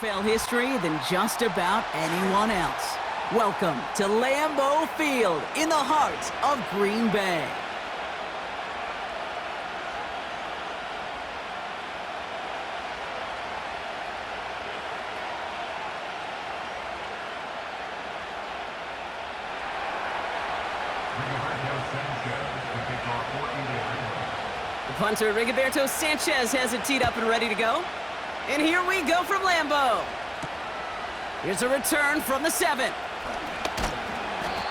NFL history than just about anyone else. Welcome to Lambeau Field in the heart of Green Bay. The punter, Rigoberto Sanchez, has it teed up and ready to go. And here we go from Lambeau. Here's a return from the 7.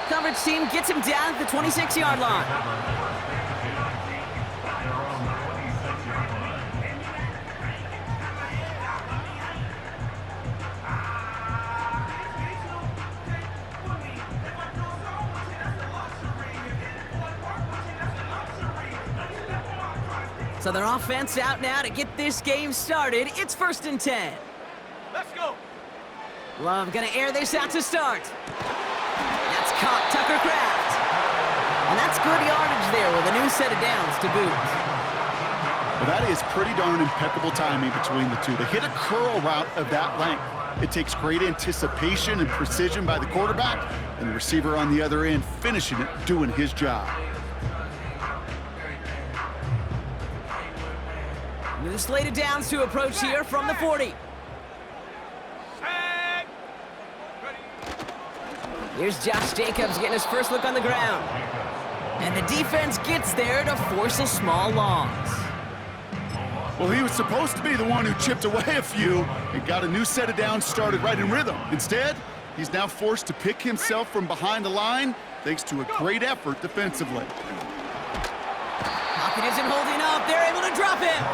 Coverage team gets him down at the 26-yard line. So their offense out now to get this game started. It's 1st and 10. Let's go. Love gonna air this out to start. That's caught Tucker Kraft. And that's good yardage there with a new set of downs to boot. Well, that is pretty darn impeccable timing between the two. They hit a curl route of that length. It takes great anticipation and precision by the quarterback, and the receiver on the other end finishing it, doing his job. New slate of downs to approach here from the 40. Here's Josh Jacobs getting his first look on the ground. And the defense gets there to force a small loss. Well, he was supposed to be the one who chipped away a few and got a new set of downs started right in rhythm. Instead, he's now forced to pick himself from behind the line thanks to a great effort defensively. Pocket isn't holding up. They're able to drop him.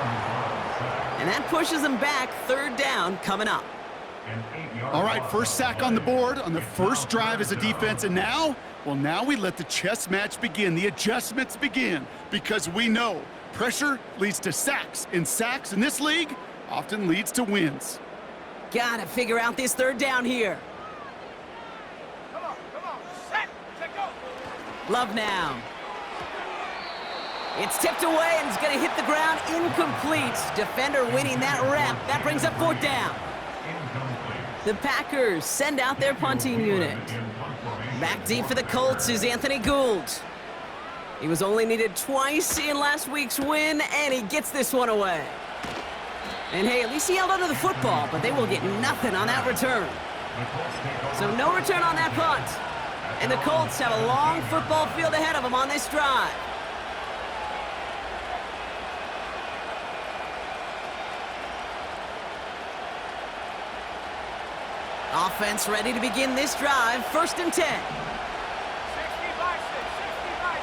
And that pushes them back. 3rd down coming up. All right, first sack on the board on the first drive as a defense, and now we let the chess match begin, the adjustments begin, because we know pressure leads to sacks, and sacks in this league often leads to wins. Gotta figure out this 3rd down here. Come on, set, go. Love now. It's tipped away and it's gonna hit the ground incomplete. Defender winning that rep. That brings up 4th down. The Packers send out their punting unit. Back deep for the Colts is Anthony Gould. He was only needed twice in last week's win, and he gets this one away. And hey, at least he held onto the football, but they will get nothing on that return. So no return on that punt. And the Colts have a long football field ahead of them on this drive. Offense ready to begin this drive. 1st and 10. 60 by 6, 60 by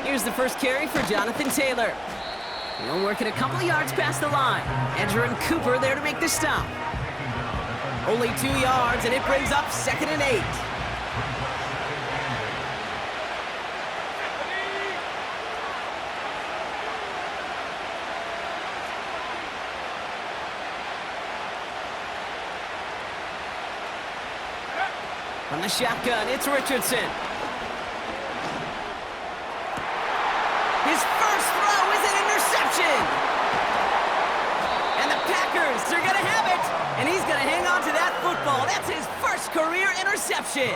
6. Here's the first carry for Jonathan Taylor. He'll work it a couple of yards past the line. Edger and Cooper there to make the stop. Only 2 yards, and it brings up 2nd and 8. From the shotgun, it's Richardson. His first throw is an interception. And the Packers are going to have it. And he's going to hang on to that football. That's his first career interception.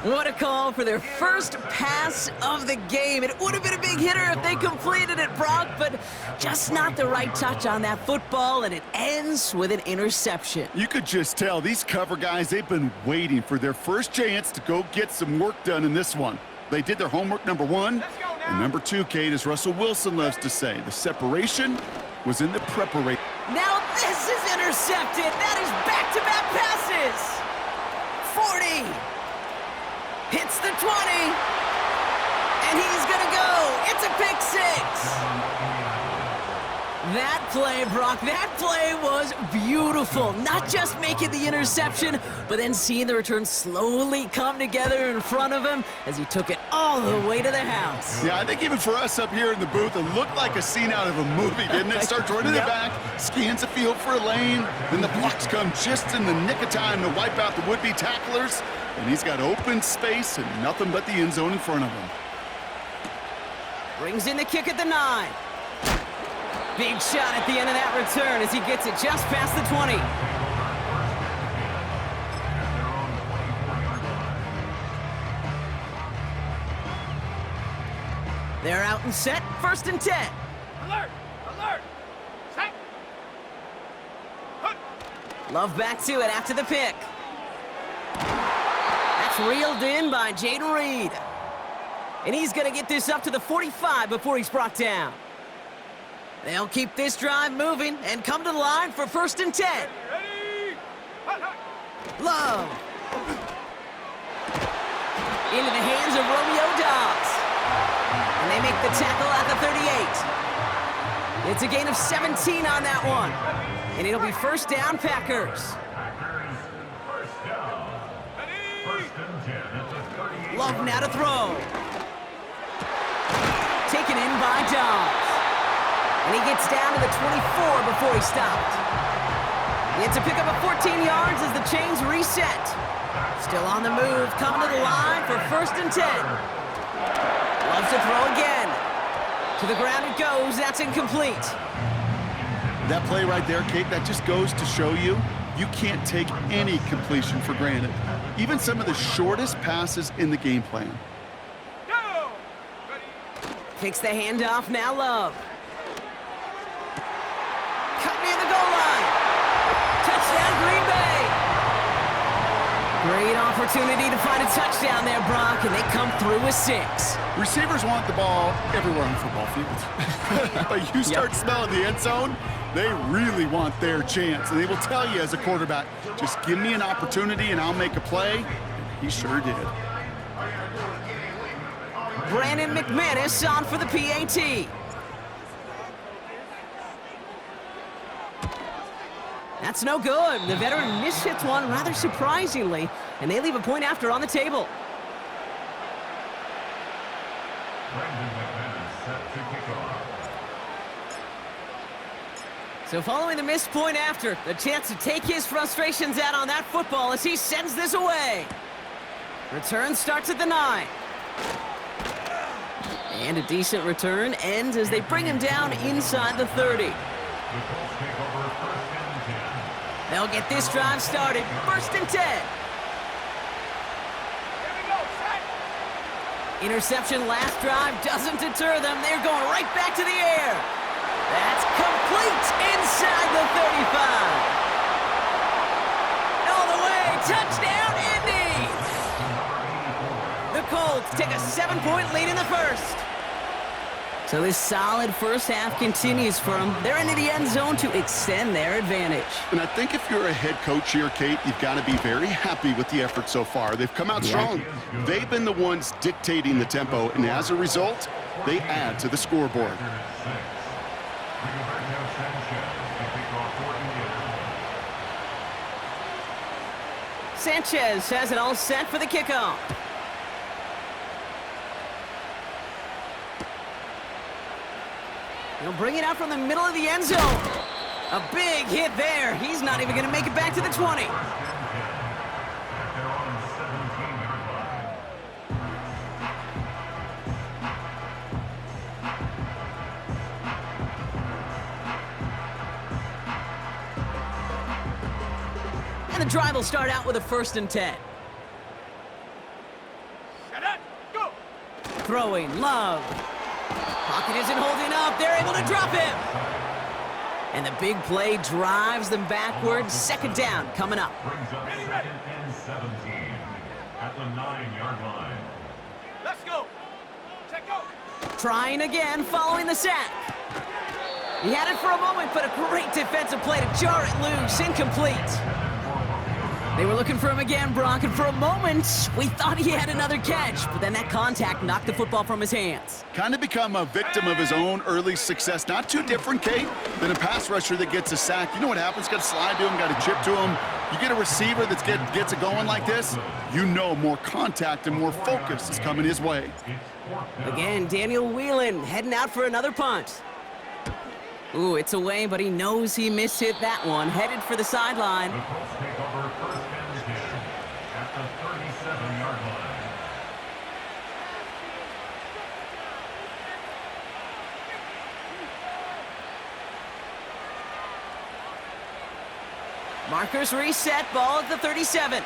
What a call for their first pass of the game. It would have been a big hitter if they completed it, Brock, but just not the right touch on that football, and it ends with an interception. You could just tell these cover guys, they've been waiting for their first chance to go get some work done in this one. They did their homework, number 1. And number 2, Kate, as Russell Wilson loves to say, the separation was in the preparation. Now this is intercepted. That is back-to-back passes. 40. Hits the 20. And he's going to go. It's a pick 6. That play, Brock, that play was beautiful. Not just making the interception, but then seeing the return slowly come together in front of him as he took it all the way to the house. Yeah, I think even for us up here in the booth, it looked like a scene out of a movie, didn't it? Starts running it back, scans the field for a lane, then the blocks come just in the nick of time to wipe out the would-be tacklers, and he's got open space and nothing but the end zone in front of him. Brings in the kick at the 9. Big shot at the end of that return as he gets it just past the 20. They're out and set, 1st and 10. Alert! Alert! Set! Hook! Love back to it after the pick. That's reeled in by Jaden Reed. And he's going to get this up to the 45 before he's brought down. They'll keep this drive moving and come to the line for 1st and 10. Ready! Hut, hut. Love. Into the hands of Romeo Dobbs. And they make the tackle at the 38. It's a gain of 17 on that one. And it'll be 1st down, Packers. Love now to throw. Taken in by Dobbs. And he gets down to the 24 before he stopped. It's a pickup of 14 yards as the chains reset. Still on the move, coming to the line for 1st and 10. Loves to throw again. To the ground it goes, that's incomplete. That play right there, Kate, that just goes to show you, you can't take any completion for granted. Even some of the shortest passes in the game plan. Go! Ready! Kicks the handoff, now Love. Cut near the goal line. Touchdown, Green Bay. Great opportunity to find a touchdown there, Brock, and they come through with 6. Receivers want the ball everywhere on the football field. But you start smelling the end zone, they really want their chance. And they will tell you as a quarterback, just give me an opportunity and I'll make a play. And he sure did. Brandon McManus on for the PAT. That's no good. The veteran mishits one rather surprisingly, and they leave a point after on the table. So following the missed point after, the chance to take his frustrations out on that football as he sends this away. Return starts at the 9. And a decent return ends as they bring him down inside the 30. They'll get this drive started. 1st and 10. Here we go, set! Interception last drive doesn't deter them. They're going right back to the air. That's complete inside the 35. All the way, touchdown, Indy! The Colts take a 7-point lead in the 1st. So this solid first half continues for them. They're into the end zone to extend their advantage. And I think if you're a head coach here, Kate, you've got to be very happy with the effort so far. They've come out strong. They've been the ones dictating the tempo, and as a result, they add to the scoreboard. Sanchez has it all set for the kickoff. He'll bring it out from the middle of the end zone. A big hit there. He's not even going to make it back to the 20. And the drive will start out with a 1st and 10. Set it! Go! Throwing, Love. Pocket isn't holding up. They're able to drop him. And the big play drives them backwards. 2nd down coming up. Ready, ready! 17 at the 9-yard line. Let's go! Check go! Trying again following the sack. He had it for a moment, but a great defensive play to jar it loose. Incomplete. They were looking for him again, Brock, and for a moment, we thought he had another catch, but then that contact knocked the football from his hands. Kind of become a victim of his own early success. Not too different, Kate, than a pass rusher that gets a sack. You know what happens? Got to slide to him, got to chip to him. You get a receiver that gets it going like this, you know more contact and more focus is coming his way. Again, Daniel Whelan heading out for another punt. Ooh, it's away, but he knows he mishit that one. Headed for the sideline. The Colts take over first and 10 at the 37-yard line. Markers reset, ball at the 37.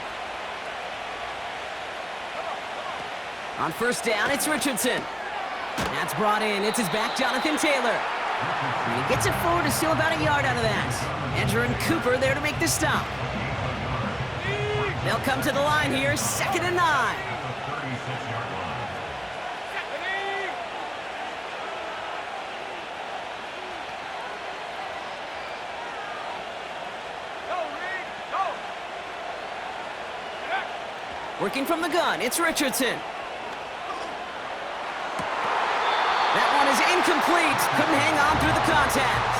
On first down, it's Richardson. That's brought in. It's his back, Jonathan Taylor. And he gets it forward to steal about a yard out of that. Andrew and Cooper there to make the stop. They'll come to the line here, 2nd and 9. Working from the gun, it's Richardson. That one is incomplete. Couldn't hang on through the contact.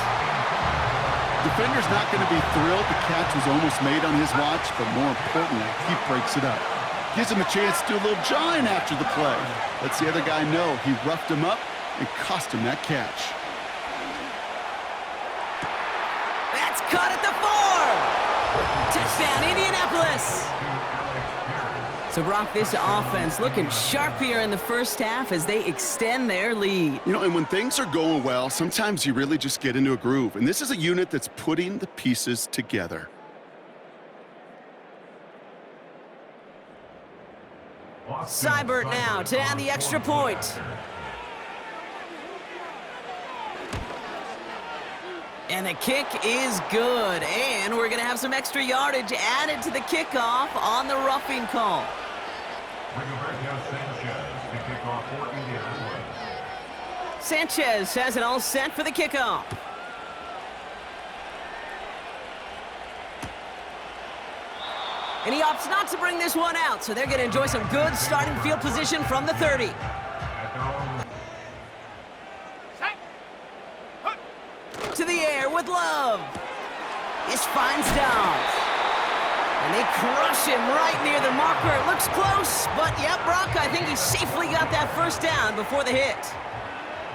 Defender's not going to be thrilled. The catch was almost made on his watch, but more importantly, he breaks it up. Gives him a chance to do a little jawing after the play. Lets the other guy know he roughed him up and cost him that catch. That's caught at the 4. Touchdown, Indianapolis. So, Brock, this offense looking sharp here in the first half as they extend their lead. You know, and when things are going well, sometimes you really just get into a groove. And this is a unit that's putting the pieces together. Seibert now to add the extra point. And the kick is good. And we're going to have some extra yardage added to the kickoff on the roughing call. Sanchez has it all set for the kickoff. And he opts not to bring this one out, so they're going to enjoy some good starting field position from the 30. To the air with Love. This finds Downs. And they crush him right near the marker. It looks close, but yeah, Brock, I think he safely got that first down before the hit.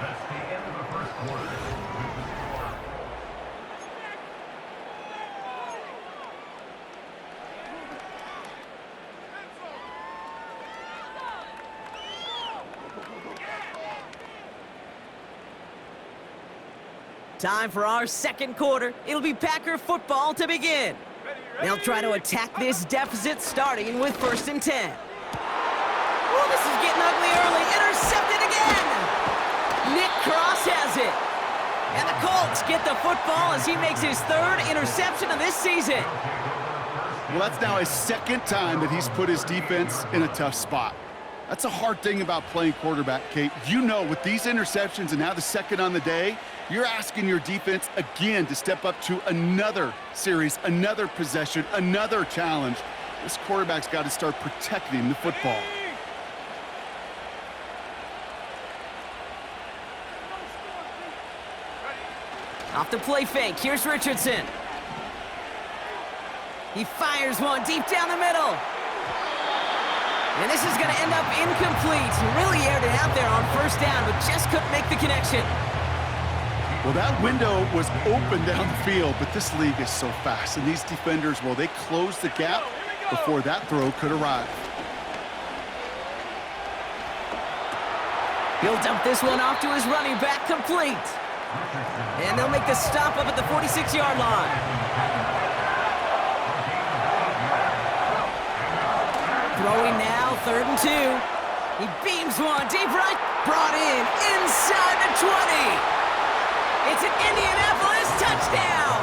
That's the end of the first quarter. Time for our second quarter. It'll be Packer football to begin. They'll try to attack this deficit starting with 1st and 10. Oh, this is getting ugly early. Intercepted again. Nick Cross has it. And the Colts get the football as he makes his 3rd interception of this season. Well, that's now his 2nd time that he's put his defense in a tough spot. That's a hard thing about playing quarterback, Kate. You know, with these interceptions and now the 2nd on the day, you're asking your defense again to step up to another series, another possession, another challenge. This quarterback's got to start protecting the football. Off the play fake, here's Richardson. He fires one deep down the middle. And this is going to end up incomplete. He really aired it out there on 1st down, but just couldn't make the connection. Well, that window was open down the field, but this league is so fast. And these defenders, well, they closed the gap before that throw could arrive. He'll dump this one off to his running back, complete. And they'll make the stop up at the 46-yard line. Throwing now, 3rd and 2. He beams one deep right, brought in inside the 20. It's an Indianapolis touchdown.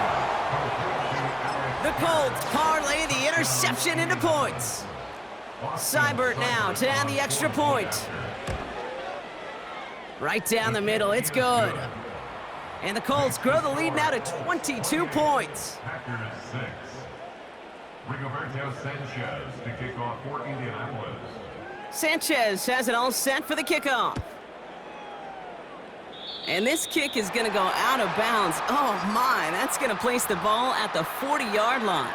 The Colts parlay the interception into points. Seibert now to add the extra point. Right down the middle, it's good. And the Colts grow the lead now to 22 points. Rigoberto Sanchez to kick off for Indianapolis. Sanchez has it all set for the kickoff. And this kick is going to go out of bounds. Oh, my. That's going to place the ball at the 40-yard line.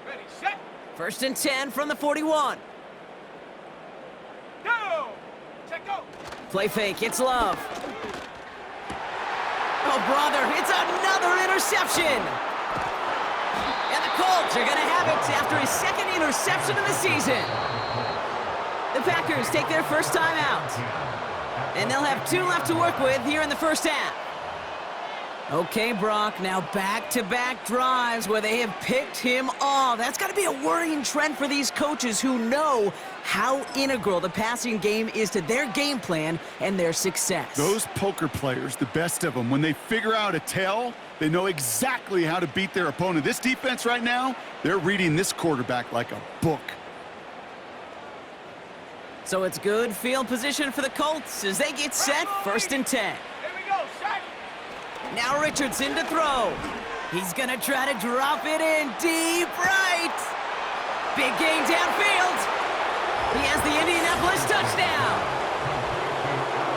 Ready, set, First and 10 from the 41. go! Check, go! Play fake. It's Love. Oh, brother. It's another interception. And the Colts are going to have it after his second interception of the season. The Packers take their first time out. And they'll have 2 left to work with here in the first half. Okay, Brock, now back-to-back drives where they have picked him off. That's got to be a worrying trend for these coaches who know how integral the passing game is to their game plan and their success. Those poker players, the best of them, when they figure out a tell, they know exactly how to beat their opponent. This defense right now, they're reading this quarterback like a book. So it's good field position for the Colts as they get set, first and 10. Here we go, set! Now Richardson to throw. He's going to try to drop it in deep right. Big gain downfield. He has the Indianapolis touchdown.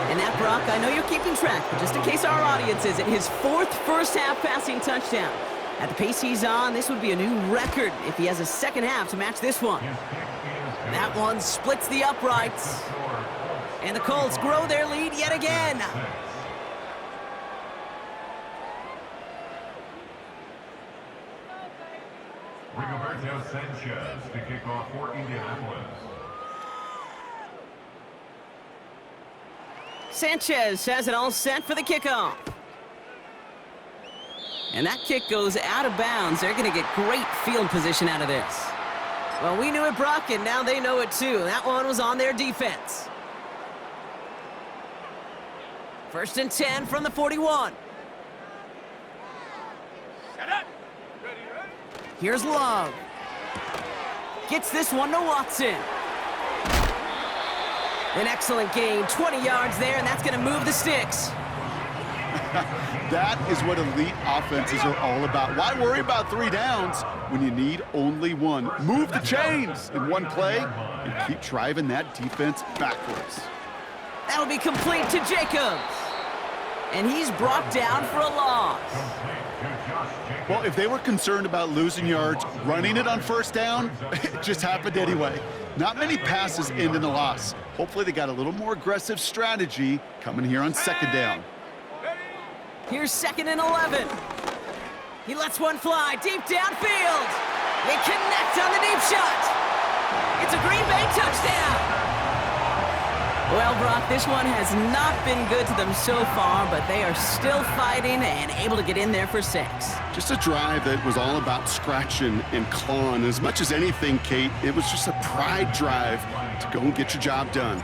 And that, Brock, I know you're keeping track, but just in case our audience isn't, his 4th first-half passing touchdown. At the pace he's on, this would be a new record if he has a second half to match this one. That one splits the uprights. And the Colts grow their lead yet again. Rigoberto Sanchez to kick off for Indianapolis. Sanchez has it all set for the kickoff. And that kick goes out of bounds. They're going to get great field position out of this. Well, we knew it, Brock, and now they know it too. That one was on their defense. First and 10 from the 41. Set up! Ready, ready? Here's Love. Gets this one to Watson. An excellent gain, 20 yards there, and that's going to move the sticks. That is what elite offenses are all about. Why worry about 3 downs when you need only 1? Move the chains in one play and keep driving that defense backwards. That'll be complete to Jacobs. And he's brought down for a loss. Well, if they were concerned about losing yards, running it on first down, it just happened anyway. Not many passes end in a loss. Hopefully they got a little more aggressive strategy coming here on second down. Here's second and 11. He lets one fly deep downfield. They connect on the deep shot. It's a Green Bay touchdown. Well, Brock, this one has not been good to them so far, but they are still fighting and able to get in there for 6. Just a drive that was all about scratching and clawing. As much as anything, Kate, it was just a pride drive to go and get your job done.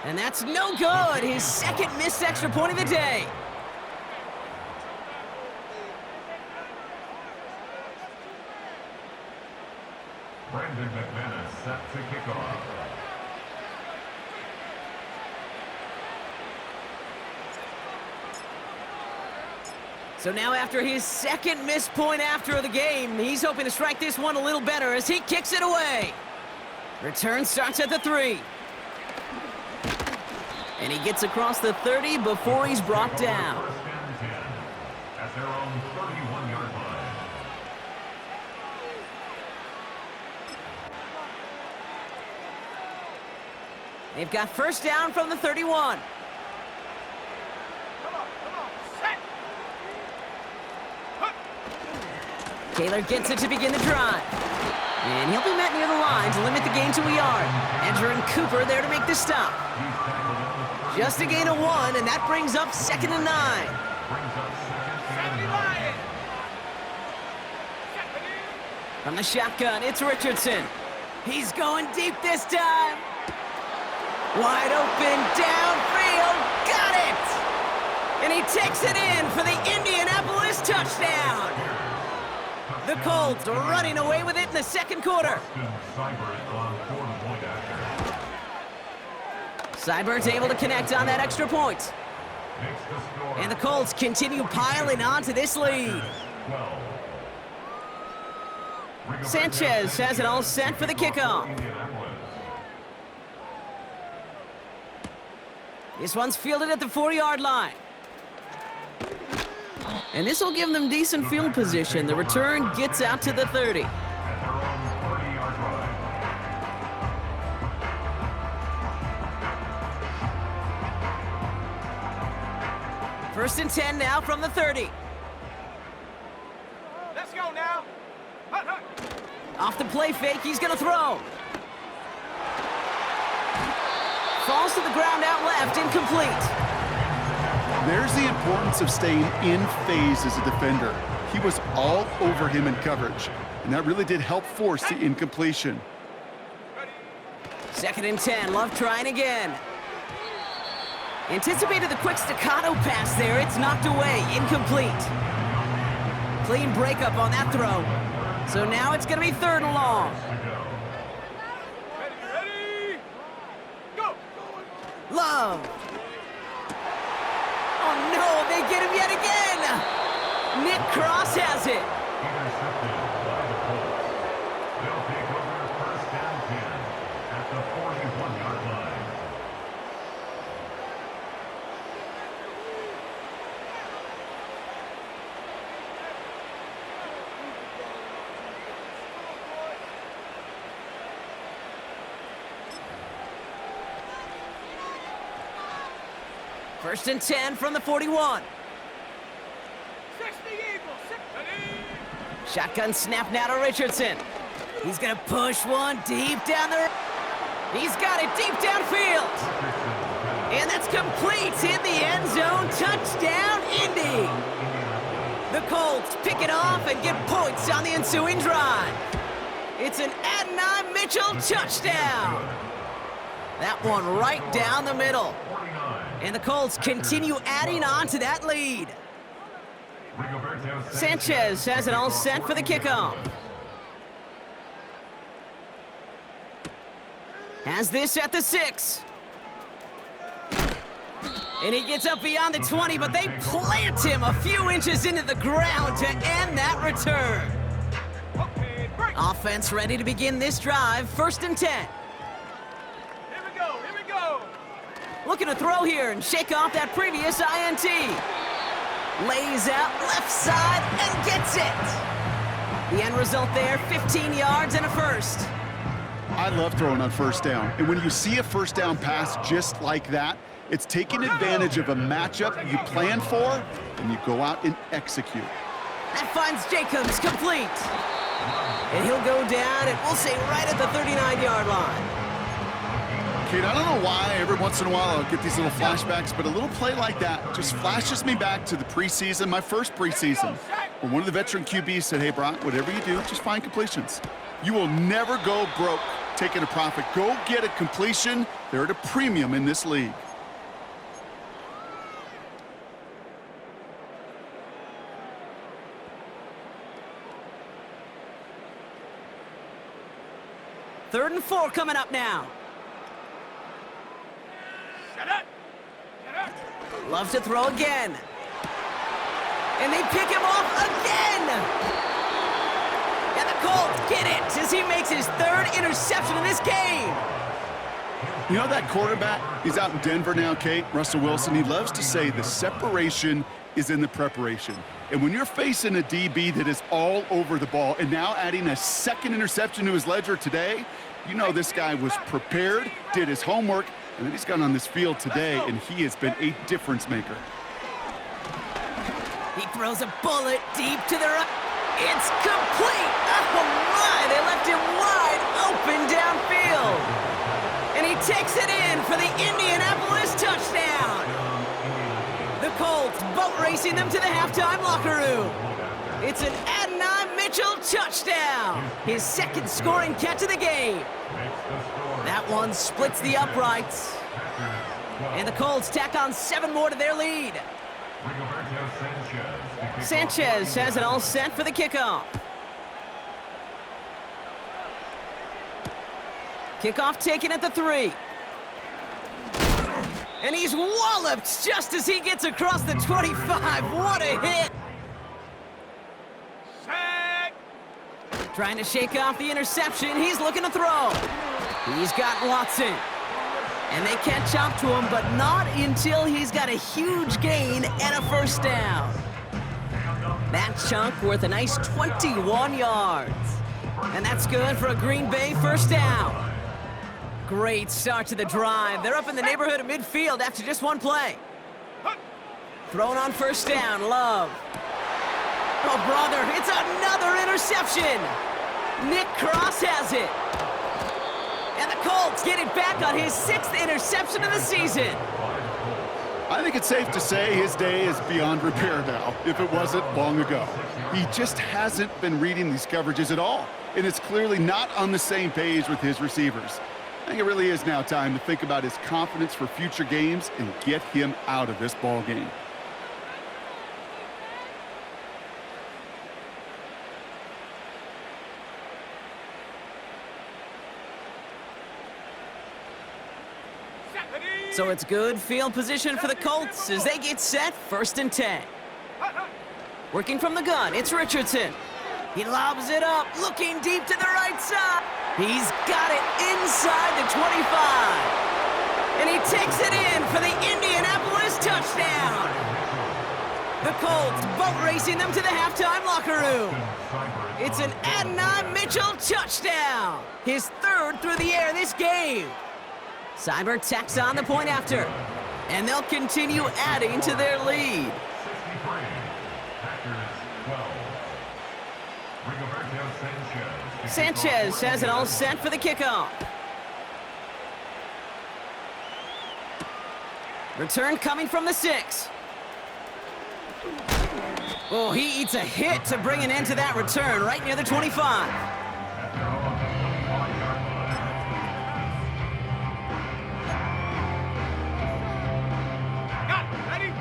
And that's no good. His second missed extra point of the day. Brandon McManus set to kick off. So now after his second missed point after the game, he's hoping to strike this one a little better as he kicks it away. Return starts at the 3. And he gets across the 30 before he's brought down. First and 10 at their own 31-yard line. They've got first down from the 31. Come on, set! Taylor gets it to begin the drive. And he'll be met near the line to limit the gain to a yard. Andrew and Cooper there to make the stop. Just a gain of 1, and that brings up second and 9. From the shotgun, it's Richardson. He's going deep this time. Wide open, downfield, got it! And he takes it in for the Indianapolis touchdown. The Colts running away with it in the second quarter. Seibert's able to connect on that extra point. And the Colts continue piling on to this lead. Sanchez has it all set for the kickoff. This one's fielded at the 4-yard line. And this will give them decent field position. The return gets out to the 30. First and 10 now from the 30. Let's go now. Hut, hut. Off the play fake, he's gonna throw. Falls to the ground out left, incomplete. There's the importance of staying in phase as a defender. He was all over him in coverage, and that really did help force the incompletion. Second and 10, Love trying again. Anticipated the quick staccato pass there, it's knocked away, incomplete. Clean breakup on that throw. So now it's gonna be 3rd and long. Ready, go. Love. Oh no, they get him yet again! Nick Cross has it. Intercepted by the Colts. They'll take over first and 10 at the 41-yard line. First and 10 from the 41. 60 Eagles. Ready. Shotgun snap now to Richardson. He's gonna push one deep down the... He's got it deep downfield. And that's complete in the end zone. Touchdown, Indy. The Colts pick it off and get points on the ensuing drive. It's an Adonai Mitchell touchdown. That one right down the middle. And the Colts continue adding on to that lead. Sanchez has it all set for the kickoff. Has this at the 6. And he gets up beyond the 20, but they plant him a few inches into the ground to end that return. Okay, break. Offense ready to begin this drive. First and 10. Here we go. Here we go. Looking to throw here and shake off that previous INT. Lays out left side and gets it. The end result there, 15 yards and a first. I love throwing on first down. And when you see a first down pass just like that, it's taking advantage of a matchup you plan for, and you go out and execute. That finds Jacobs complete. And he'll go down, and we'll say right at the 39-yard line. Kate, I don't know why every once in a while I'll get these little flashbacks, but a little play like that just flashes me back to the preseason, my first preseason, where one of the veteran QBs said, hey, Brock, whatever you do, just find completions. You will never go broke taking a profit. Go get a completion. They're at a premium in this league. Third and 4 coming up now. Shut up. Shut up. Loves to throw again. And they pick him off again. And the Colts get it as he makes his 3rd interception in this game. You know that quarterback, he's out in Denver now, Kate, Russell Wilson, he loves to say the separation is in the preparation. And when you're facing a DB that is all over the ball and now adding a 2nd interception to his ledger today, you know this guy was prepared, did his homework, and then he's gone on this field today, and he has been a difference maker. He throws a bullet deep to the right. It's complete. Oh my, they left him wide open downfield. And he takes it in for the Indianapolis touchdown. The Colts boat racing them to the halftime locker room. It's an Adonai Mitchell touchdown. His 2nd scoring catch of the game. That one splits the uprights. And the Colts tack on 7 more to their lead. Sanchez has it all set for the kickoff. Kickoff taken at the 3. And he's walloped just as he gets across the 25. What a hit! Set. Trying to shake off the interception. He's looking to throw. He's got Watson. And they catch up to him, but not until he's got a huge gain and a first down. That chunk worth a nice 21 yards. And that's good for a Green Bay first down. Great start to the drive. They're up in the neighborhood of midfield after just one play. Thrown on first down, Love. Oh, brother, it's another interception. Nick Cross has it. And the Colts get it back on his 6th interception of the season. I think it's safe to say his day is beyond repair now, if it wasn't long ago. He just hasn't been reading these coverages at all, and it's clearly not on the same page with his receivers. I think it really is now time to think about his confidence for future games and get him out of this ball game. So it's good field position for the Colts as they get set 1st and 10. Working from the gun, it's Richardson. He lobs it up, looking deep to the right side. He's got it inside the 25. And he takes it in for the Indianapolis touchdown. The Colts boat racing them to the halftime locker room. It's an Adonai Mitchell touchdown. His 3rd through the air this game. Cyber tacks on the point after. And they'll continue adding to their lead. Sanchez has it all set for the kickoff. Return coming from the 6. Oh, he eats a hit to bring an end to that return right near the 25.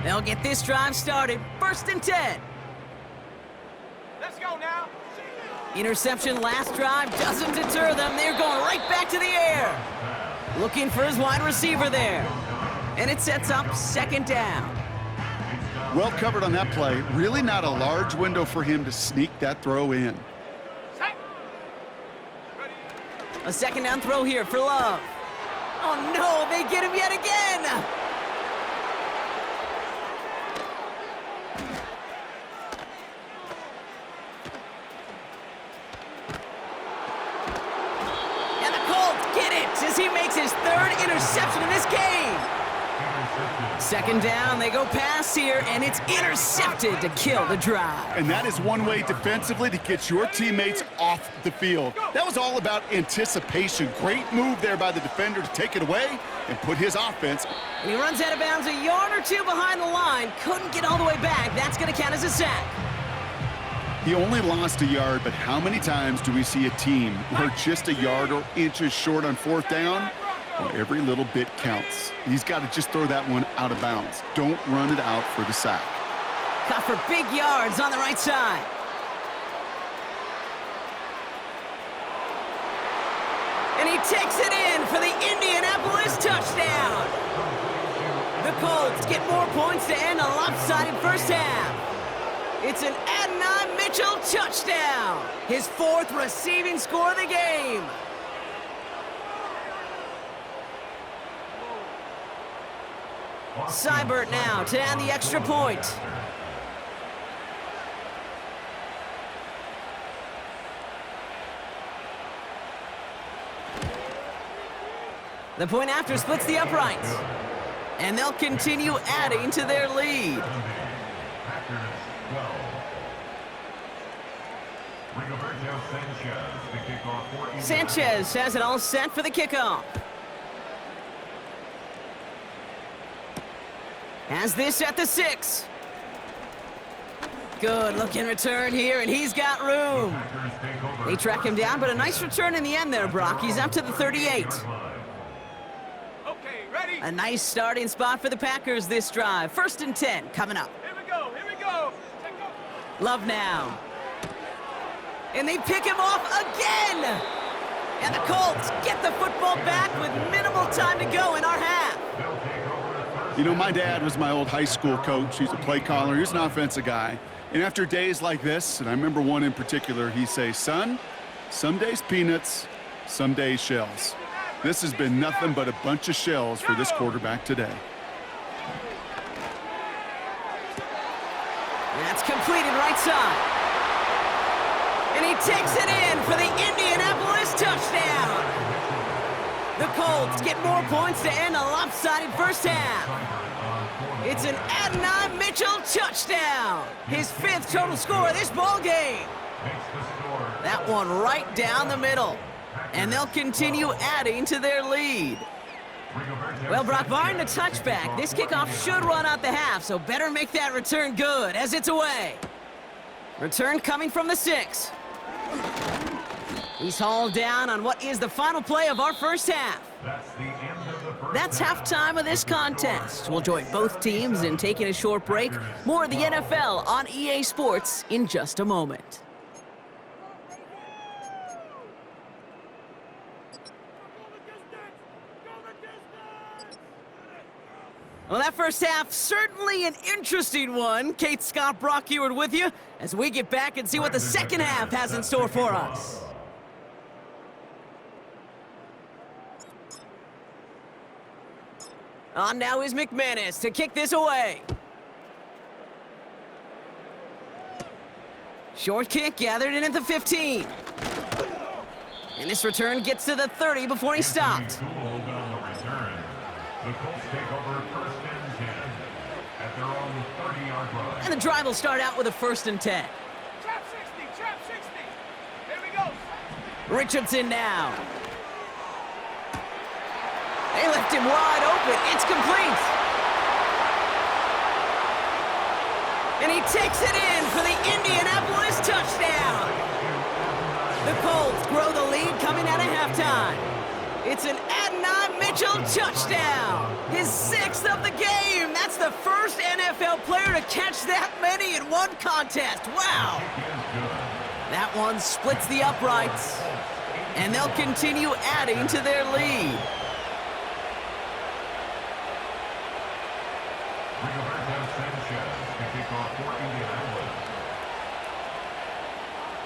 They'll get this drive started. 1st and 10. Let's go now. Interception last drive doesn't deter them. They're going right back to the air. Looking for his wide receiver there. And it sets up 2nd down. Well covered on that play. Really not a large window for him to sneak that throw in. Set. A 2nd down throw here for Love. Oh no, they get him yet again. As he makes his 3rd interception in this game. 2nd down, they go pass here, and it's intercepted to kill the drive. And that is one way defensively to get your teammates off the field. That was all about anticipation. Great move there by the defender to take it away and put his offense. And he runs out of bounds a yard or 2 behind the line. Couldn't get all the way back. That's going to count as a sack. He only lost a yard, but how many times do we see a team where just a yard or inches short on 4th down? Well, every little bit counts. He's got to just throw that one out of bounds. Don't run it out for the sack. Cut for big yards on the right side. And he takes it in for the Indianapolis touchdown. The Colts get more points to end a lopsided first half. It's an Adonai Mitchell touchdown. His 4th receiving score of the game. Seibert now to add the extra point. The point after splits the uprights. And they'll continue adding to their lead. Sanchez has it all set for the kickoff. Has this at the 6. Good looking return here, and he's got room. They track him down, but a nice return in the end there, Brock. He's up to the 38. Okay, ready? A nice starting spot for the Packers this drive. 1st and 10 coming up. Here we go, here we go. Take off. Love now. And they pick him off again. And the Colts get the football back with minimal time to go in our half. You know, my dad was my old high school coach. He's a play caller. He's an offensive guy. And after days like this, and I remember one in particular, he'd say, son, some days peanuts, some days shells. This has been nothing but a bunch of shells for this quarterback today. That's completed right side. And he takes it in for the Indianapolis touchdown. The Colts get more points to end a lopsided first half. It's an Adonai Mitchell touchdown. His 5th total score of this ball game. That one right down the middle. And they'll continue adding to their lead. Well, Brock, barring the touchback, this kickoff should run out the half, so better make that return good as it's away. Return coming from the 6. He's hauled down on what is the final play of our first half. That's halftime of this contest. We'll join both teams in taking a short break. More of the NFL on EA Sports in just a moment. Well, that first half, certainly an interesting one. Kate, Scott, Brock Eward with you as we get back and see what the second half has in store for us. On now is McManus to kick this away. Short kick gathered in at the 15. And this return gets to the 30 before he stopped. The Colts take over 1st and 10 at their own 30-yard line. And the drive will start out with a 1st and 10. Trap 60, trap 60. Here we go. Richardson now. They left him wide open. It's complete. And he takes it in for the Indianapolis touchdown. The Colts grow the lead coming out of halftime. It's an Adonai Mitchell touchdown. His 6th of the game. That's the first NFL player to catch that many in one contest. Wow. That one splits the uprights. And they'll continue adding to their lead.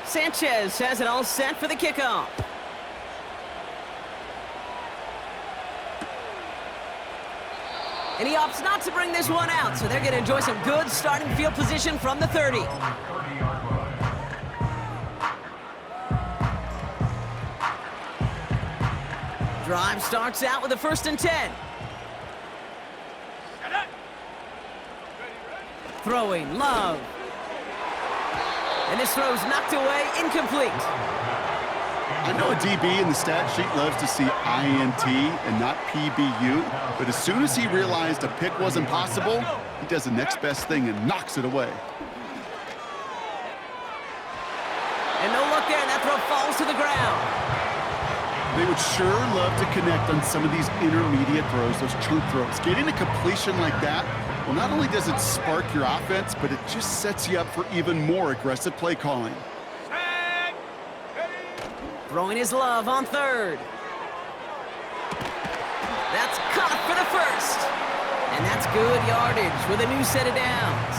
Sanchez has it all set for the kickoff. And he opts not to bring this one out, so they're going to enjoy some good starting field position from the 30. Drive starts out with a 1st and 10. Throwing, Love. And this throw's knocked away, incomplete. I know a DB in the stat sheet loves to see INT and not PBU, but as soon as he realized a pick wasn't possible, he does the next best thing and knocks it away. And no look there, and that throw falls to the ground. They would sure love to connect on some of these intermediate throws, those chunk throws. Getting a completion like that, well, not only does it spark your offense, but it just sets you up for even more aggressive play calling. Throwing his Love on 3rd. That's caught for the 1st. And that's good yardage with a new set of downs.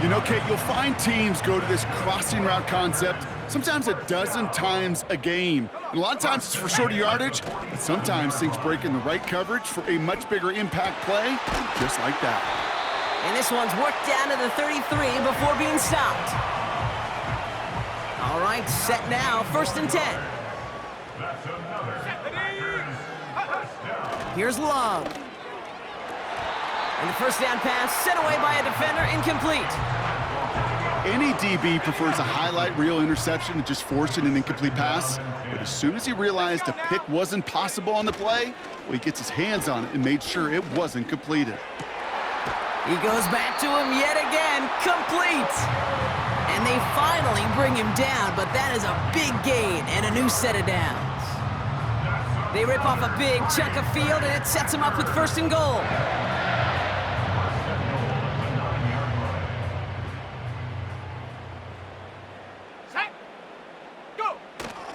You know, Kate, you'll find teams go to this crossing route concept sometimes a dozen times a game. And a lot of times it's for shorter yardage, but sometimes things break in the right coverage for a much bigger impact play, just like that. And this one's worked down to the 33 before being stopped. All right, set now, 1st and 10. Here's Love. And the first down pass sent away by a defender, incomplete. Any DB prefers a highlight reel interception to just forcing an incomplete pass. But as soon as he realized a pick wasn't possible on the play, well, he gets his hands on it and made sure it wasn't completed. He goes back to him yet again, complete. And they finally bring him down, but that is a big gain and a new set of downs. They rip off a big chunk of field, and it sets him up with 1st and goal.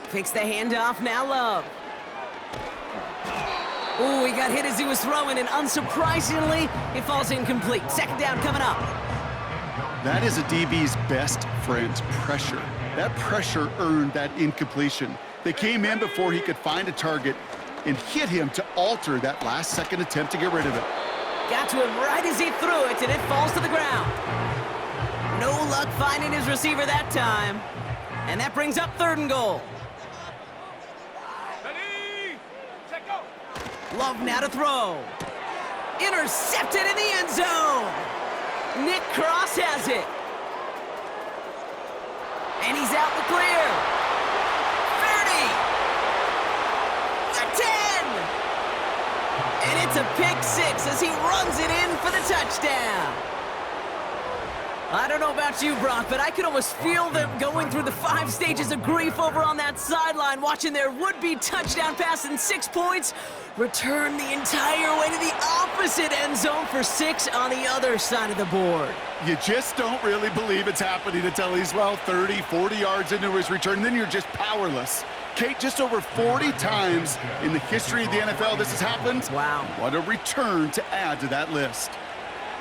Fakes the handoff, now Love. Ooh, he got hit as he was throwing, and unsurprisingly, it falls incomplete. Second down coming up. That is a DB's best friend, pressure. That pressure earned that incompletion. They came in before he could find a target and hit him to alter that last-second attempt to get rid of it. Got to him right as he threw it, and it falls to the ground. No luck finding his receiver that time. And that brings up 3rd and goal. Ready, set, go. Love now to throw. Intercepted in the end zone. Nick Cross has it. And he's out the clear. 30. The 10. And it's a pick 6 as he runs it in for the touchdown. I don't know about you, Brock, but I could almost feel them going through the 5 stages of grief over on that sideline, watching their would-be touchdown pass in 6 points return the entire way to the opposite end zone for 6 on the other side of the board. You just don't really believe it's happening until he's, well, 30, 40 yards into his return, then you're just powerless. Kate, just over 40 times in the history of the NFL this has happened. Wow. What a return to add to that list.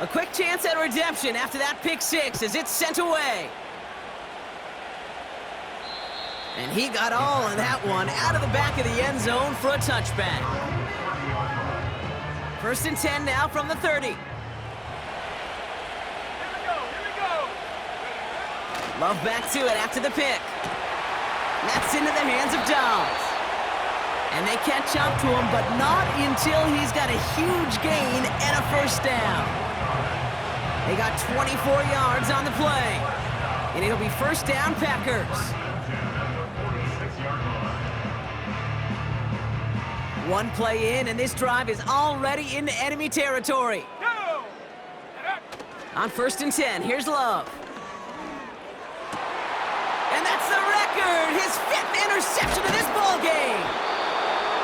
A quick chance at redemption after that pick 6 as it's sent away. And he got all of that one out of the back of the end zone for a touchback. 1st and 10 now from the 30. Here we go. Love back to it after the pick. That's into the hands of Dobbs. And they catch up to him, but not until he's got a huge gain and a 1st down. They got 24 yards on the play. And it'll be 1st down, Packers. 1 play in, and this drive is already into enemy territory. Go. On 1st and 10, here's Love. And that's the record, his 5th interception of this ball game.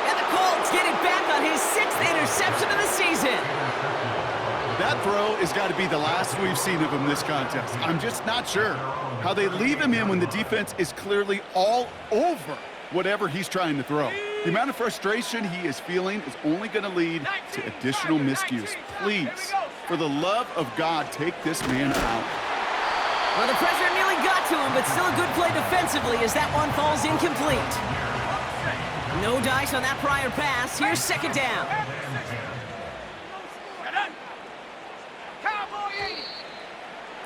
And the Colts get it back on his 6th interception of the season. That throw has got to be the last we've seen of him this contest. I'm just not sure how they leave him in when the defense is clearly all over whatever he's trying to throw. The amount of frustration he is feeling is only going to lead to additional miscues. Please, for the love of God, take this man out. Well, the pressure nearly got to him, but still a good play defensively as that one falls incomplete. No dice on that prior pass. Here's 2nd down.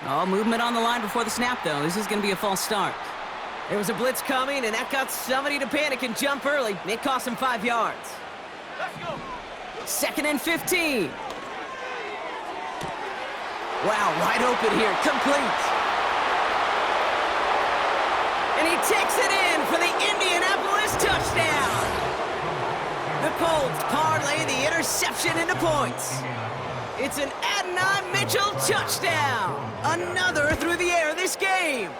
Oh, movement on the line before the snap, though. This is going to be a false start. There was a blitz coming, and that got somebody to panic and jump early. It cost him 5 yards. Let's go. 2nd and 15. Wow, wide open here. Complete. And he takes it in for the Indianapolis touchdown. The Colts parlay the interception into points. It's an Adonai Mitchell touchdown. Another through the air this game.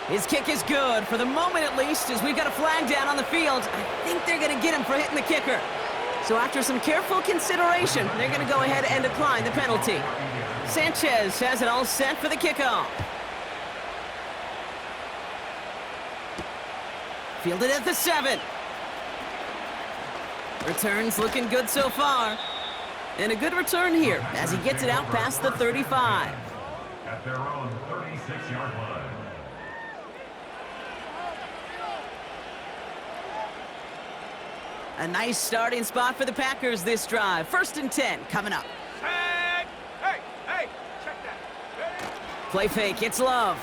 His kick is good, for the moment at least, as we've got a flag down on the field. I think they're going to get him for hitting the kicker. So after some careful consideration, they're going to go ahead and decline the penalty. Sanchez has it all set for the kickoff. Fielded at the 7. Returns looking good so far. And a good return here as he gets it out past the 35. At their own 36-yard line. A nice starting spot for the Packers this drive. 1st and 10 coming up. Set. Hey, check that. Ready? Play fake, it's Love.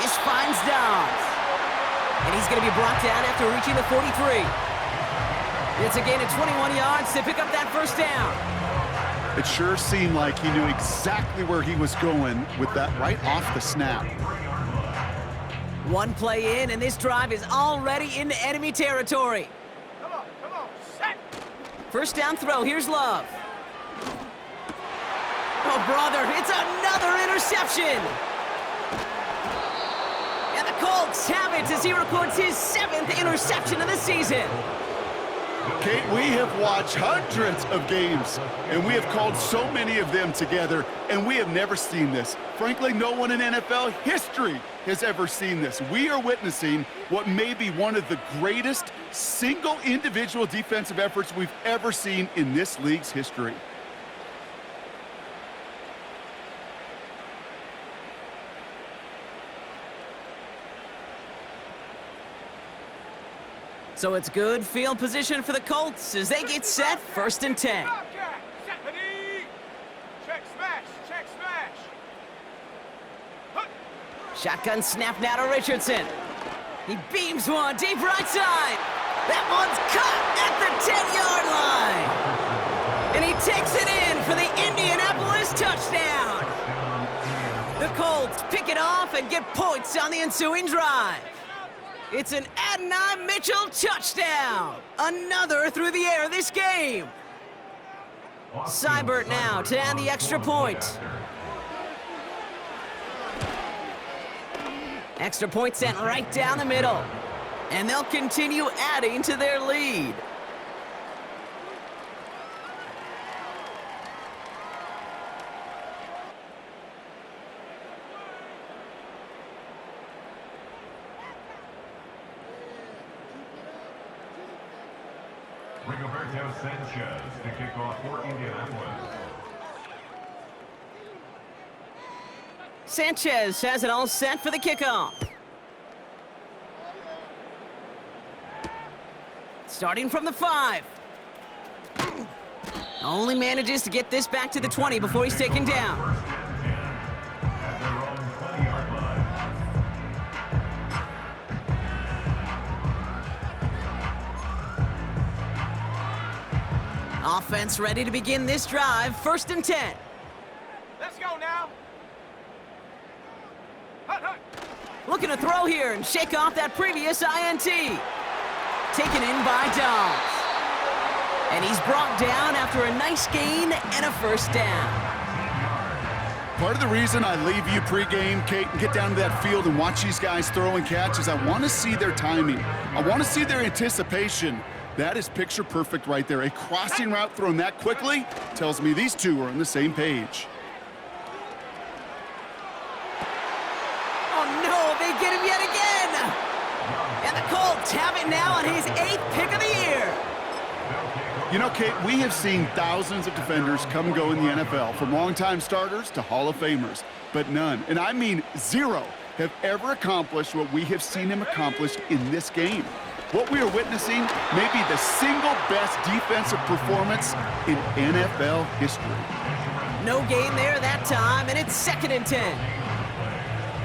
This finds Dobbs. And he's going to be brought down after reaching the 43. It's a gain of 21 yards to pick up that 1st down. It sure seemed like he knew exactly where he was going with that right off the snap. 1 play in, and this drive is already into enemy territory. Come on, set. 1st down throw, here's Love. Oh, brother, it's another interception. And the Colts have it as he records his 7th interception of the season. Kate, we have watched hundreds of games, and we have called so many of them together, and we have never seen this. Frankly, no one in NFL history has ever seen this. We are witnessing what may be one of the greatest single individual defensive efforts we've ever seen in this league's history. So it's good field position for the Colts as they get set, 1st and 10. Check smash, check smash. Shotgun snap now to Richardson. He beams one deep right side. That one's caught at the 10-yard line. And he takes it in for the Indianapolis touchdown. The Colts pick it off and get points on the ensuing drive. It's an Adonai Mitchell touchdown. Another through the air this game. Seibert now to add the extra point. Extra point sent right down the middle. And they'll continue adding to their lead. Rigoberto Sanchez to kick off for Indianapolis. Sanchez has it all set for the kickoff. Starting from the 5. Only manages to get this back to the 20 before he's taken down. At their own 20-yard line. Offense ready to begin this drive, 1st and 10. Let's go now. Hut, hut. Looking to throw here and shake off that previous INT. Taken in by Dobbs. And he's brought down after a nice gain and a 1st down. Part of the reason I leave you pregame, Kate, and get down to that field and watch these guys throw and catch is I want to see their timing. I want to see their anticipation. That is picture perfect right there. A crossing route thrown that quickly tells me these two are on the same page. Oh no, they get him yet again! And the Colts have it now on his 8th pick of the year. You know, Kate, we have seen thousands of defenders come and go in the NFL, from longtime starters to Hall of Famers, but none, and I mean zero, have ever accomplished what we have seen him accomplish in this game. What we are witnessing may be the single best defensive performance in NFL history. No gain there that time, and it's 2nd and 10.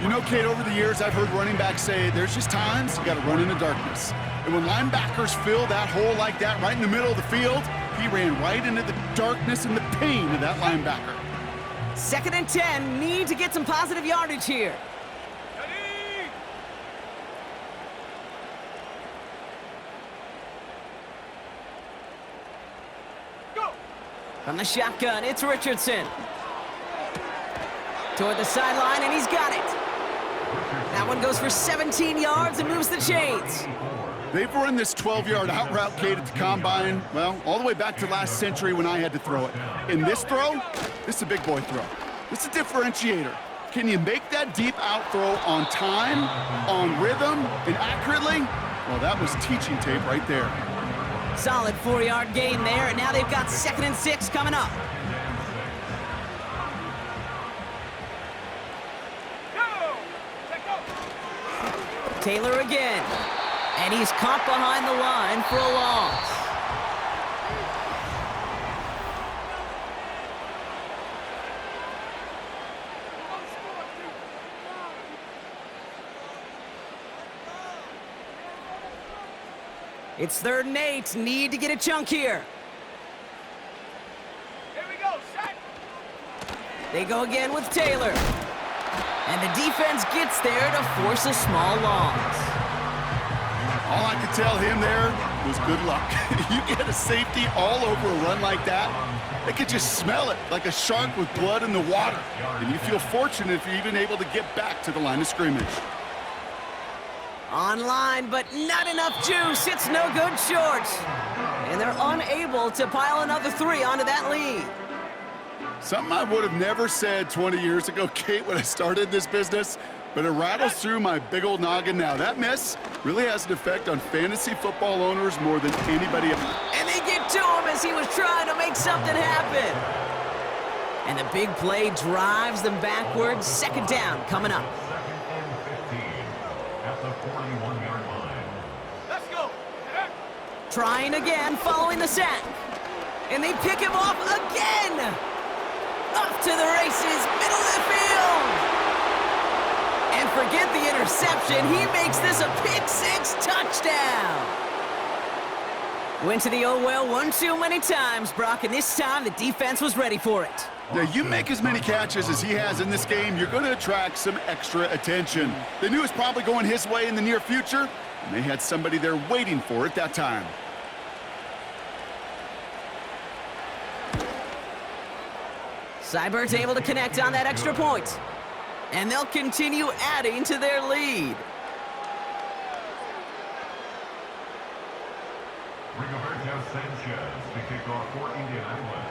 You know, Kate, over the years, I've heard running backs say there's just times you got to run in the darkness. And when linebackers fill that hole like that right in the middle of the field, he ran right into the darkness and the pain of that linebacker. 2nd and 10, need to get some positive yardage here. Ready? Go. From the shotgun, it's Richardson. Toward the sideline, and he's got it. That one goes for 17 yards and moves the chains. They've run this 12-yard out route, Kate, at the combine, well, all the way back to last century when I had to throw it. In this throw, this is a big boy throw. This is a differentiator. Can you make that deep out throw on time, on rhythm, and accurately? Well, that was teaching tape right there. Solid 4-yard gain there, and now they've got 2nd and 6 coming up. Go. Check go. Taylor again. And he's caught behind the line for a loss. It's 3rd and 8. Need to get a chunk here. Here we go. Set. They go again with Taylor. And the defense gets there to force a small loss. All I could tell him there was good luck. You get a safety all over a run like that, they could just smell it like a shark with blood in the water. And you feel fortunate if you're even able to get back to the line of scrimmage. Online, but not enough juice. It's no good short. And they're unable to pile another 3 onto that lead. Something I would have never said 20 years ago, Kate, when I started this business, but it rattles through my big old noggin now. That miss really has an effect on fantasy football owners more than anybody else. And they get to him as he was trying to make something happen. And the big play drives them backwards. Second down coming up. Second and 15 at the 41-yard line. Let's go. Trying again following the sack. And they pick him off again. Off to the races, middle of the field. And forget the interception. He makes this a pick-6 touchdown. Went to the oh well one too many times, Brock, and this time the defense was ready for it. Now, you make as many catches as he has in this game, you're going to attract some extra attention. They knew it was probably going his way in the near future, and they had somebody there waiting for it that time. Seibert's able to connect on that extra point. And they'll continue adding to their lead. Rigoberto Sanchez, the kickoff for Indianapolis.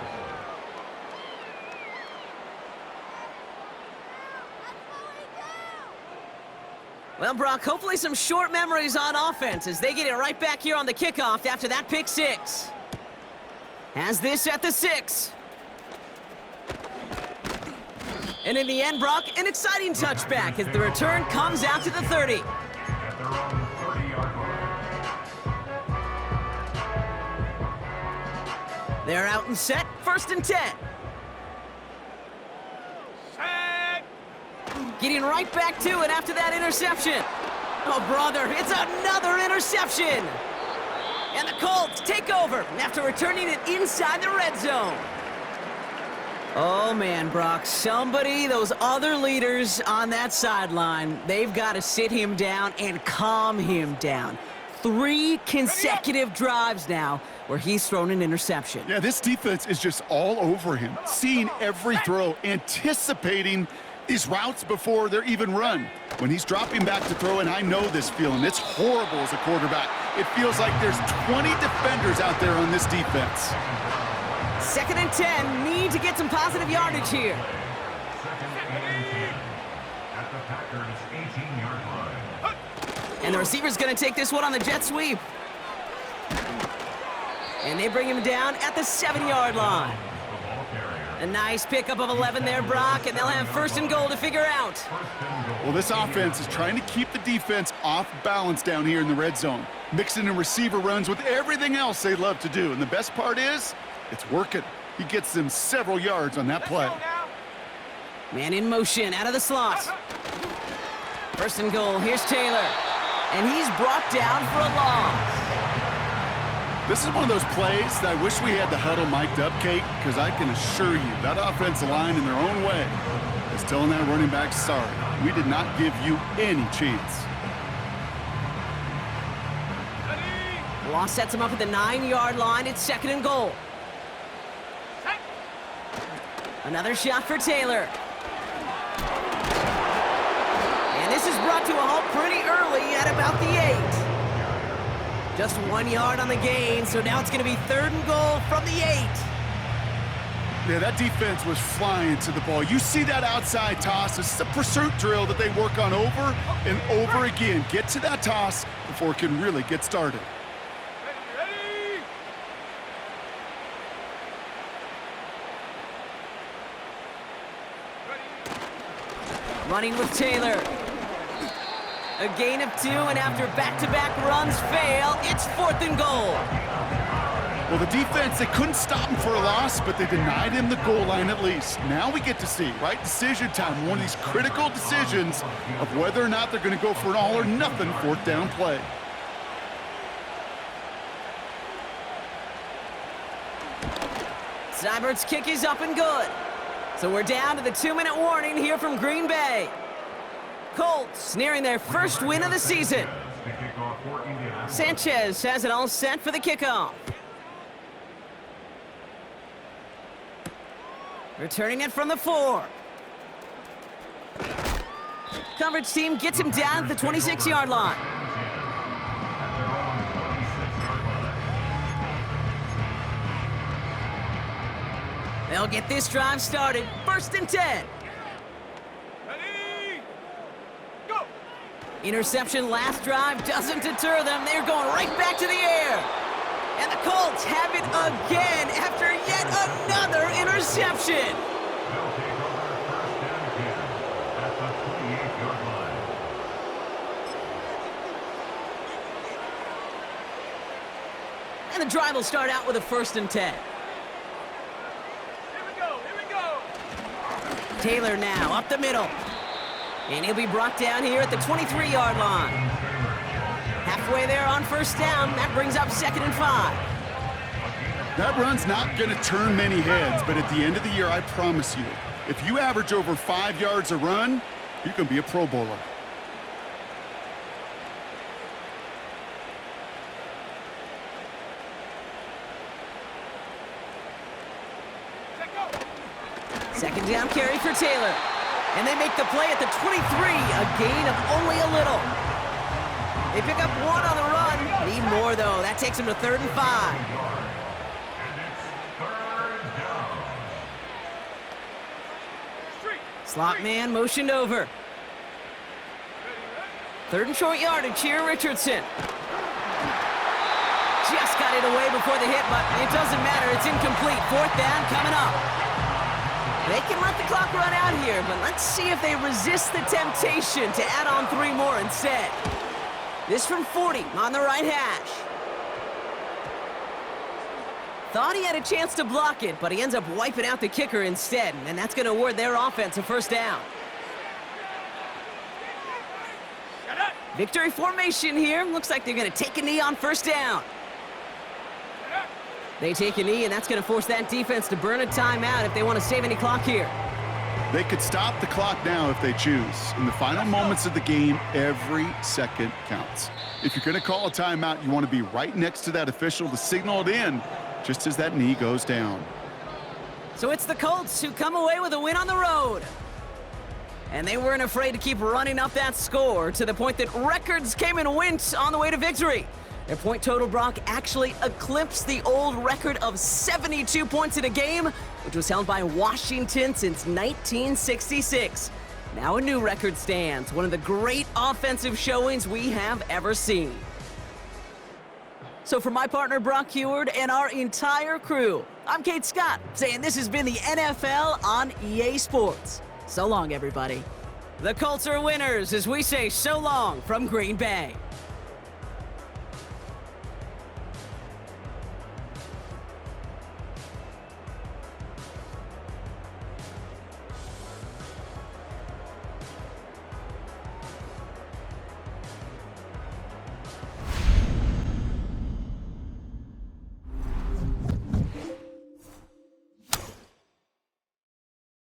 Well, Brock, hopefully some short memories on offense as they get it right back here on the kickoff after that pick-6. Has this at the 6. And in the end, Brock, an exciting touchback as the return comes out to the 30. At their own 30-yard line. They're out and set, 1st and 10. Set. Getting right back to it after that interception. Oh, brother, it's another interception. And the Colts take over after returning it inside the red zone. Oh, man, Brock, those other leaders on that sideline, they've got to sit him down and calm him down. 3 consecutive drives now where he's thrown an interception. Yeah, this defense is just all over him, seeing every throw, anticipating these routes before they're even run. When he's dropping back to throw, and I know this feeling, it's horrible as a quarterback. It feels like there's 20 defenders out there on this defense. 2nd and 10, need to get some positive yardage here. Second and 10 at the Packers' 18-yard line. And the receiver's going to take this one on the jet sweep. And they bring him down at the 7-yard line. The ball carrier. A nice pickup of 11 there, Brock, and they'll have 1st and goal to figure out. First and goal. Well, this offense is trying to keep the defense off balance down here in the red zone, mixing in receiver runs with everything else they love to do. And the best part is, it's working. He gets them several yards on that play. Let's go now. Man in motion, out of the slot. 1st and goal, here's Taylor. And he's brought down for a loss. This is one of those plays that I wish we had the huddle mic'd up, Kate, because I can assure you that offensive line in their own way is telling that running back, sorry, we did not give you any chance. Ready. Loss sets him up at the 9-yard line. It's 2nd and goal. Set. Another shot for Taylor. And this is brought to a halt pretty early at about the 8. Just 1 yard on the gain, so now it's going to be 3rd and goal from the 8. Yeah, that defense was flying to the ball. You see that outside toss. This is a pursuit drill that they work on over and over again. Get to that toss before it can really get started. Ready. Running with Taylor. A gain of 2, and after back-to-back runs fail, it's 4th and goal. Well, the defense, they couldn't stop him for a loss, but they denied him the goal line at least. Now we get to see, right, decision time, one of these critical decisions of whether or not they're going to go for an all-or-nothing 4th down play. Seibert's kick is up and good. So we're down to the 2-minute warning here from Green Bay. Colts nearing their first win of the season. The kickoff for Indianapolis. Sanchez has it all set for the kickoff. Returning it from the 4. Coverage team gets him down at the 26-yard line. They'll get this drive started. 1st and 10. Ready? Go! Interception last drive doesn't deter them. They're going right back to the air. And the Colts have it again after yet another interception. They'll take over 1st and 10 at the 28-yard line. And the drive will start out with a 1st and 10. Here we go, here we go! Taylor now up the middle. And he'll be brought down here at the 23-yard line. Halfway there on 1st down. That brings up 2nd and 5. That run's not going to turn many heads, but at the end of the year, I promise you, if you average over 5 yards a run, you can be a Pro Bowler. Let go! 2nd down carry for Taylor. And they make the play at the 23, a gain of only a little. They pick up 1 on the run. Need more, though. That takes them to 3rd and 5. And it's 3rd down. Street! Slot man motioned over. 3rd and short yardage here, Richardson. Just got it away before the hit, but it doesn't matter. It's incomplete. 4th down coming up. They can let the clock run out here, but let's see if they resist the temptation to add on 3 more instead. This from 40 on the right hash. Thought he had a chance to block it, but he ends up wiping out the kicker instead, and that's going to award their offense a 1st down. Shut up! Victory formation here. Looks like they're going to take a knee on 1st down. Shut up! They take a knee, and that's going to force that defense to burn a timeout if they want to save any clock here. They could stop the clock now if they choose. In the final moments of the game, every second counts. If you're going to call a timeout, you want to be right next to that official to signal it in just as that knee goes down. So it's the Colts who come away with a win on the road. And they weren't afraid to keep running up that score to the point that records came and went on the way to victory. Their point total, Brock, actually eclipsed the old record of 72 points in a game, which was held by Washington since 1966. Now a new record stands, one of the great offensive showings we have ever seen. So for my partner, Brock Heward, and our entire crew, I'm Kate Scott, saying this has been the NFL on EA Sports. So long, everybody. The Colts are winners as we say so long from Green Bay.